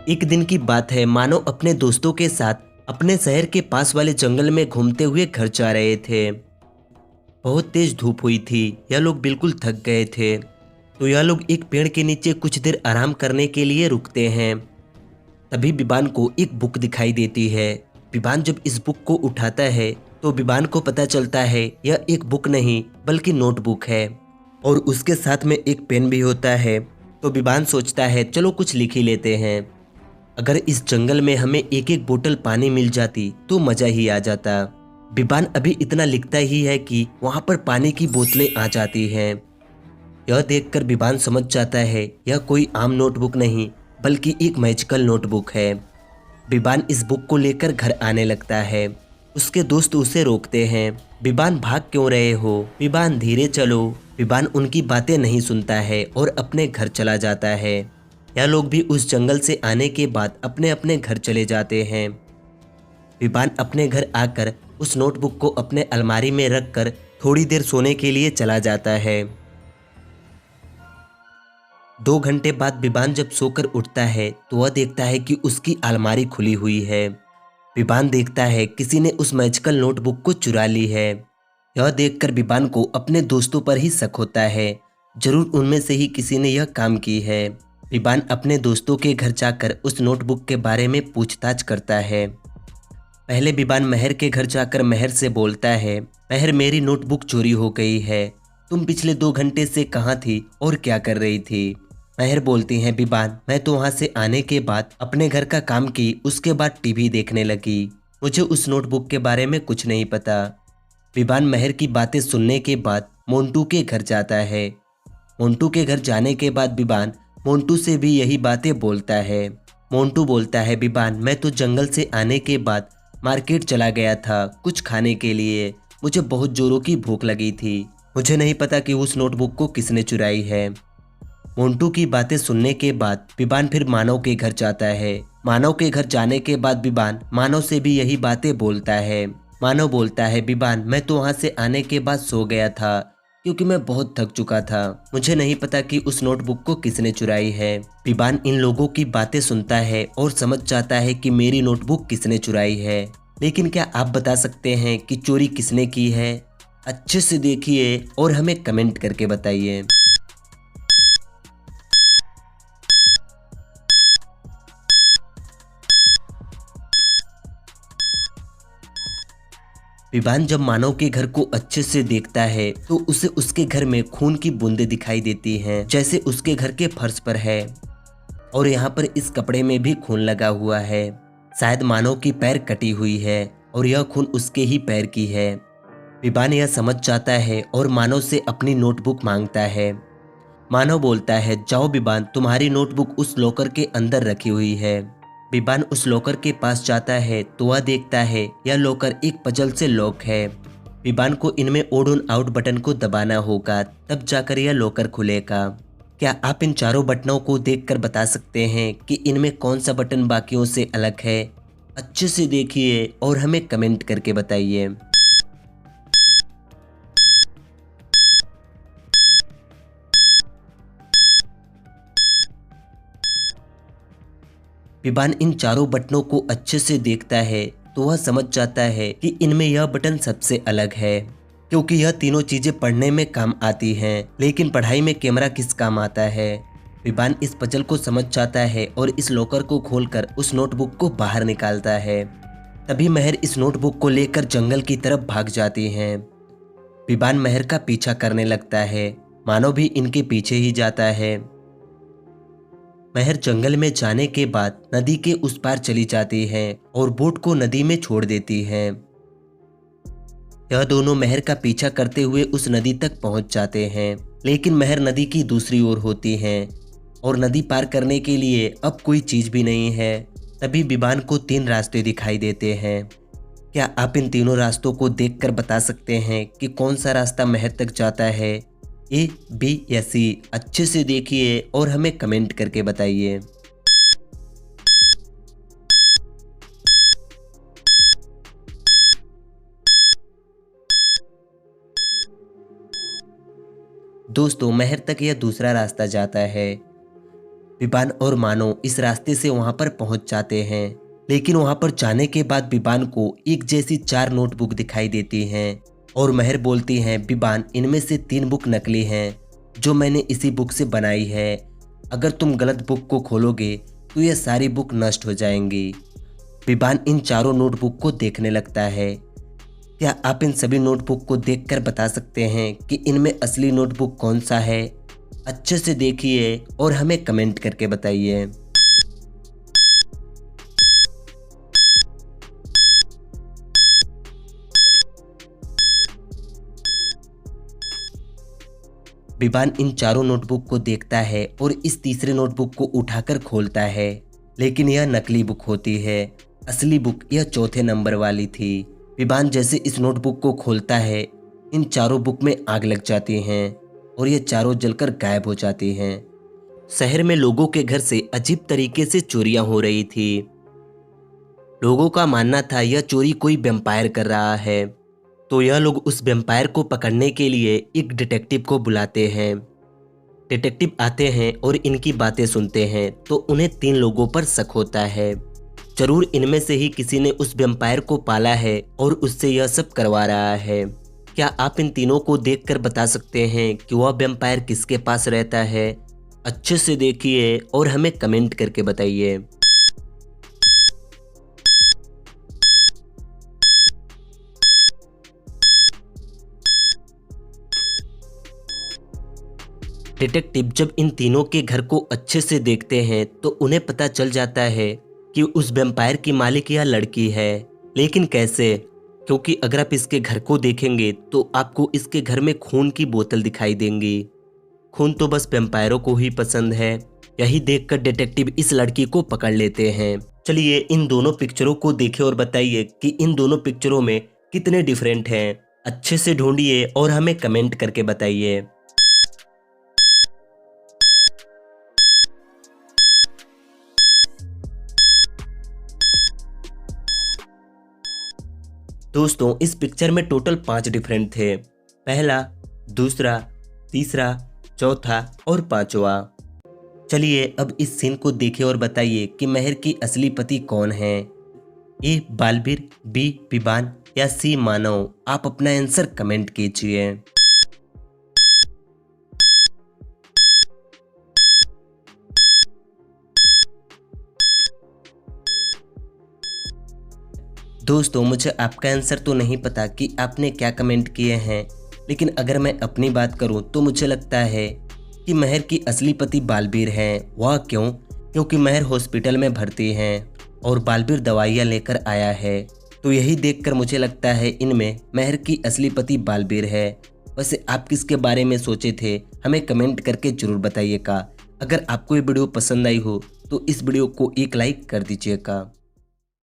एक दिन की बात है, मानो अपने दोस्तों के साथ अपने शहर के पास वाले जंगल में घूमते हुए घर जा रहे थे। बहुत तेज धूप हुई थी। यह लोग बिल्कुल थक गए थे, तो यह लोग एक पेड़ के नीचे कुछ देर आराम करने के लिए रुकते हैं। तभी बिबान को एक बुक दिखाई देती है। बिबान जब इस बुक को उठाता है तो बिबान को पता चलता है यह एक बुक नहीं बल्कि नोटबुक है, और उसके साथ में एक पेन भी होता है। तो बिबान सोचता है चलो कुछ लिख ही लेते हैं। अगर इस जंगल में हमें एक एक बोतल पानी मिल जाती तो मजा ही आ जाता। बिबान अभी इतना लिखता ही है कि वहां पर पानी की बोतलें आ जाती हैं। यह देखकर बिबान समझ जाता है यह कोई आम नोटबुक नहीं बल्कि एक मैजिकल नोटबुक है। बिबान इस बुक को लेकर घर आने लगता है। उसके दोस्त उसे रोकते हैं। बिबान भाग क्यों रहे हो, बिबान धीरे चलो। बिबान उनकी बातें नहीं सुनता है और अपने घर चला जाता है। यह लोग भी उस जंगल से आने के बाद अपने अपने घर चले जाते हैं। बिबान अपने घर आकर उस नोटबुक को अपने अलमारी में रखकर थोड़ी देर सोने के लिए चला जाता है। 2 घंटे बाद बिबान जब सोकर उठता है तो वह देखता है कि उसकी अलमारी खुली हुई है। बिबान देखता है किसी ने उस मैजिकल नोटबुक को चुरा ली है। यह देखकर बिबान को अपने दोस्तों पर ही शक होता है। जरूर उनमें से ही किसी ने यह काम की है। बिबान अपने दोस्तों के घर जाकर उस नोटबुक के बारे में पूछताछ करता है। पहले बिबान महर के घर जाकर महर से बोलता है, महर मेरी नोटबुक चोरी हो गई है। तुम पिछले 2 घंटे से कहाँ थी और क्या कर रही थी? महर बोलती हैं, बिबान मैं तो वहां से आने के बाद अपने घर का काम की, उसके बाद टीवी देखने लगी। मुझे उस नोटबुक के बारे में कुछ नहीं पता। बिबान महर की बातें सुनने के बाद मोंटू के घर जाता है। मोंटू के घर जाने के बाद बिबान मोंटू से भी यही बातें बोलता है। मोंटू बोलता है, बिबान मैं तो जंगल से आने के बाद मार्केट चला गया था कुछ खाने के लिए। मुझे बहुत जोरों की भूख लगी थी। मुझे नहीं पता कि उस नोटबुक को किसने चुराई है। मोंटू की बातें सुनने के बाद बिबान फिर मानव के घर जाता है। मानव के घर जाने के बाद बिबान मानव से भी यही बातें बोलता है। मानव बोलता है, बिबान मैं तो वहां से आने के बाद सो गया था क्योंकि मैं बहुत थक चुका था। मुझे नहीं पता कि उस नोटबुक को किसने चुराई है। बिबान इन लोगों की बातें सुनता है और समझ जाता है कि मेरी नोटबुक किसने चुराई है। लेकिन क्या आप बता सकते हैं कि चोरी किसने की है? अच्छे से देखिए और हमें कमेंट करके बताइए। बिबान जब मानव के घर को अच्छे से देखता है तो उसे उसके घर में खून की बूंदें दिखाई देती हैं, जैसे उसके घर के फर्श पर है। और यहाँ पर इस कपड़े में भी खून लगा हुआ है। शायद मानव की पैर कटी हुई है और यह खून उसके ही पैर की है। बिबान यह समझ जाता है और मानव से अपनी नोटबुक मांगता है। मानव बोलता है, जाओ बिबान तुम्हारी नोटबुक उस लॉकर के अंदर रखी हुई है। बिबान उस लॉकर के पास जाता है तो वह देखता है यह लॉकर एक पजल से लॉक है। बिबान को इनमें ओड ऑन आउट बटन को दबाना होगा, तब जाकर यह लॉकर खुलेगा। क्या आप इन चारों बटनों को देखकर बता सकते हैं कि इनमें कौन सा बटन बाकियों से अलग है? अच्छे से देखिए और हमें कमेंट करके बताइए। बिबान इन चारों बटनों को अच्छे से देखता है तो वह समझ जाता है कि इनमें यह बटन सबसे अलग है, क्योंकि यह तीनों चीजें पढ़ने में काम आती हैं, लेकिन पढ़ाई में कैमरा किस काम आता है। बिबान इस पजल को समझ जाता है और इस लॉकर को खोलकर उस नोटबुक को बाहर निकालता है। तभी महर इस नोटबुक को लेकर जंगल की तरफ भाग जाती हैं। बिबान महर का पीछा करने लगता है। मानव भी इनके पीछे ही जाता है। महर जंगल में जाने के बाद नदी के उस पार चली जाती है और बोट को नदी में छोड़ देती है। यह दोनों महर का पीछा करते हुए उस नदी तक पहुंच जाते हैं, लेकिन महर नदी की दूसरी ओर होती है और नदी पार करने के लिए अब कोई चीज भी नहीं है। तभी बिबान को 3 रास्ते दिखाई देते हैं। क्या आप इन तीनों रास्तों को देखकर बता सकते हैं कि कौन सा रास्ता महर तक जाता है? ए, बी या सी? अच्छे से देखिए और हमें कमेंट करके बताइए। दोस्तों महर तक यह दूसरा रास्ता जाता है। विबान और मानो इस रास्ते से वहां पर पहुंच जाते हैं, लेकिन वहां पर जाने के बाद विबान को एक जैसी 4 नोटबुक दिखाई देती हैं और महर बोलती हैं, विबान इनमें से 3 बुक नकली हैं जो मैंने इसी बुक से बनाई है। अगर तुम गलत बुक को खोलोगे तो ये सारी बुक नष्ट हो जाएंगी। विबान इन चारों नोटबुक को देखने लगता है। क्या आप इन सभी नोटबुक को देखकर बता सकते हैं कि इनमें असली नोटबुक कौन सा है? अच्छे से देखिए और हमें कमेंट करके बताइए। विबान इन चारों नोटबुक को देखता है और इस तीसरे नोटबुक को उठाकर खोलता है, लेकिन यह नकली बुक होती है। असली बुक यह चौथे नंबर वाली थी। विबान जैसे इस नोटबुक को खोलता है, इन चारों बुक में आग लग जाती हैं और ये चारों जलकर गायब हो जाती हैं। शहर में लोगों के घर से अजीब तरीके से चोरियां हो रही थी। लोगों का मानना था यह चोरी कोई वैम्पायर कर रहा है, तो यह लोग उस वैम्पायर को पकड़ने के लिए एक डिटेक्टिव को बुलाते हैं। डिटेक्टिव आते हैं और इनकी बातें सुनते हैं तो उन्हें 3 लोगों पर शक होता है। जरूर इनमें से ही किसी ने उस वैम्पायर को पाला है और उससे यह सब करवा रहा है। क्या आप इन तीनों को देखकर बता सकते हैं कि वह वैम्पायर किसके पास रहता है? अच्छे से देखिए और हमें कमेंट करके बताइए। डिटेक्टिव जब इन तीनों के घर को अच्छे से देखते हैं तो उन्हें पता चल जाता है कि उस वैम्पायर की मालिक यह लड़की है। लेकिन कैसे? क्योंकि अगर आप इसके घर को देखेंगे तो आपको इसके घर में खून की बोतल दिखाई देंगी। खून तो बस वैम्पायरों को ही पसंद है। यही देखकर डिटेक्टिव इस लड़की को पकड़ लेते हैं। चलिए इन दोनों पिक्चरों को देखें और बताइए कि इन दोनों पिक्चरों में कितने डिफरेंट हैं। अच्छे से ढूंढिए और हमें कमेंट करके बताइए। दोस्तों इस पिक्चर में टोटल 5 डिफरेंट थे। पहला, दूसरा, तीसरा, चौथा और 5वां। चलिए अब इस सीन को देखें और बताइए कि महर की असली पति कौन है। ए बालबीर, बी विबान या सी मानव। आप अपना आंसर कमेंट कीजिए। दोस्तों मुझे आपका आंसर तो नहीं पता कि आपने क्या कमेंट किए हैं, लेकिन अगर मैं अपनी बात करूं तो मुझे लगता है कि महर की असली पति बालबीर हैं। वह क्यों? क्योंकि महर हॉस्पिटल में भर्ती हैं और बालबीर दवाइयां लेकर आया है। तो यही देखकर मुझे लगता है इनमें महर की असली पति बालबीर है। वैसे आप किसके बारे में सोचे थे हमें कमेंट करके जरूर बताइएगा। अगर आपको ये वीडियो पसंद आई हो तो इस वीडियो को एक लाइक कर दीजिएगा।